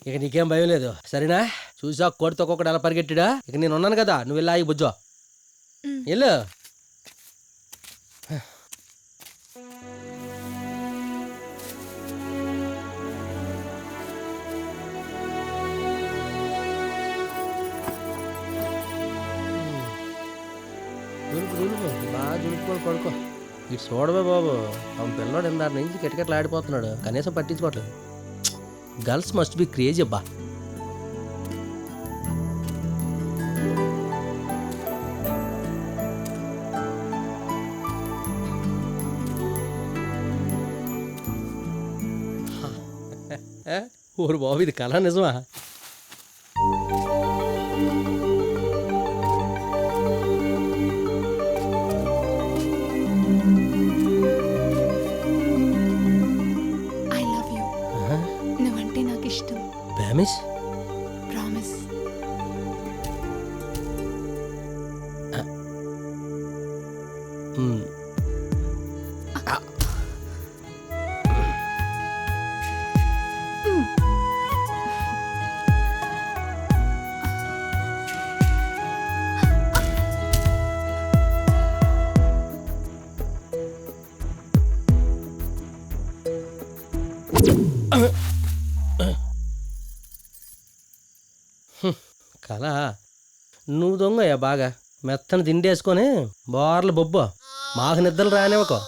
ఇక నీకేం భయం లేదు సరేనా? చూసా కోడితో ఒక్కొక్కటి ఎలా పరిగెట్టిడా. ఇక నేను ఉన్నాను కదా, నువ్వు వెళ్ళి ఆగి బుజ్జో వెళ్ళు. బాగా దులుపుకొని పడుకో. ఇటు చూడవే బాబు, ఆ పిల్లడు ఇందాక నుంచి కిటకిటలు ఆడిపోతున్నాడు, కనీసం పట్టించుకోవట్లేదు. గర్ల్స్ మస్ట్ బి క్రేజీ అబ్బా. ఊరు బాబు, ఇది కళ నిజమా? ప్రామిస్? ప్రామిస్. కళ నువ్వు దొంగయ్యా బాగా మెత్తని తిండేసుకొని బోర్ల బొబ్బో మాకు నిద్రలు రానివ్వకో.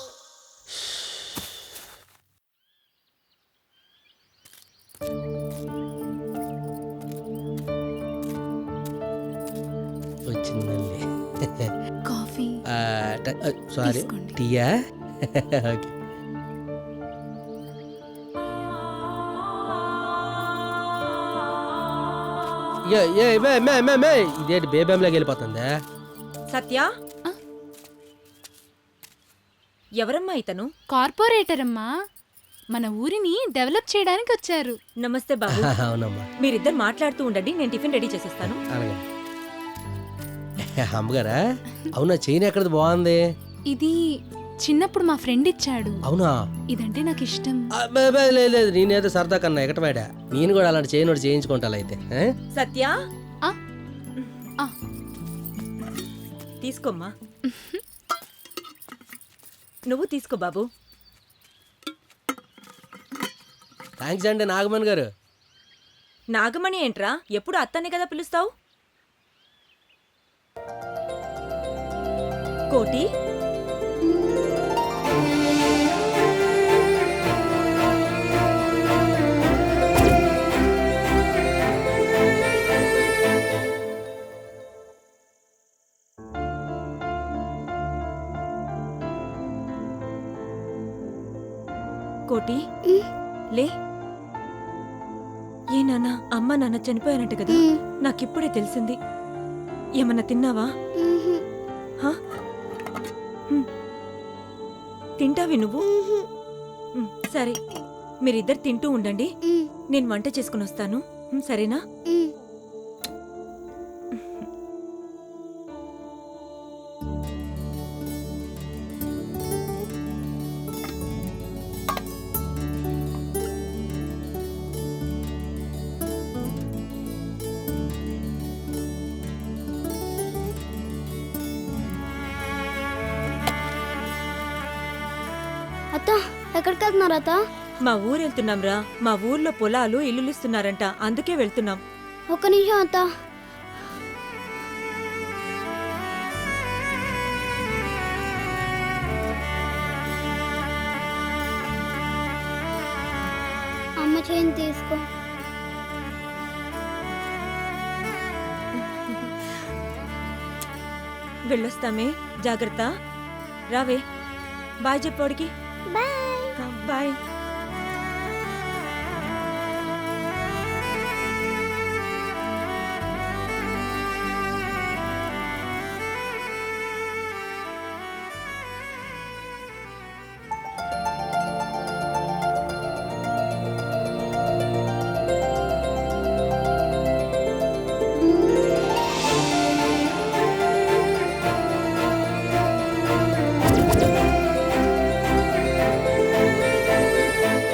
వచ్చిందండి కాఫీ. సారీ, టీయా? ఓకే. ఇదేంటి బేబేంలోకి వెళ్ళిపోతుందా? సత్య, ఎవరమ్మా ఇతను? కార్పొరేటర్ అమ్మా, మన ఊరిని డెవలప్ చేయడానికి వచ్చారు. నమస్తే బాబు. అవునమ్మా. మీరిద్దరు మాట్లాడుతూ ఉండండి, నేను టిఫిన్ రెడీ చేసేస్తాను. అలాగే. అమ్మగారా? అవునా, చైన్ ఎక్కడది బాగుంది? ఇది చిన్నప్పుడు మా ఫ్రెండ్ ఇచ్చాడు. అవునా? ఇదంటే నాకు ఇష్టం. లేదు, నేనేదో సరదా కన్నా ఎకటమేడా. నేను కూడా అలాంటి చైన్ ఒకటి చేయించుకుంటా అయితే. సత్య, తీసుకోమ్మా. నువ్వు తీసుకో బాబు. థ్యాంక్స్ అండి నాగమణి గారు. నాగమణి ఏంట్రా, ఎప్పుడు అత్తనే కదా పిలుస్తావు? కోటి, కోటి లే. ఏ నాన్న, అమ్మ నాన్న చనిపోయానంట కదా, నాకిప్పుడే తెలిసింది. ఏమన్నా తిన్నావా? తింటావి నువ్వు? సరే, మీరిద్దరు తింటూ ఉండండి, నేను వంట చేసుకుని వస్తాను. సరేనా? అత్త, ఎక్కడికి వెళ్తున్నారు అత్త? మా ఊరు వెళ్తున్నాం రా. మా ఊర్లో పొలాలు ఇల్లులు ఇస్తున్నారంట, అందుకే వెళ్తున్నాం. ఒక్క నిమిషం అత్త. అమ్మ చేయిని తీసుకో. వెళ్ళొస్తామే, జాగ్రత్త. రావే. బాయ్ చెప్పోడికి. బాయ్. బాయ్.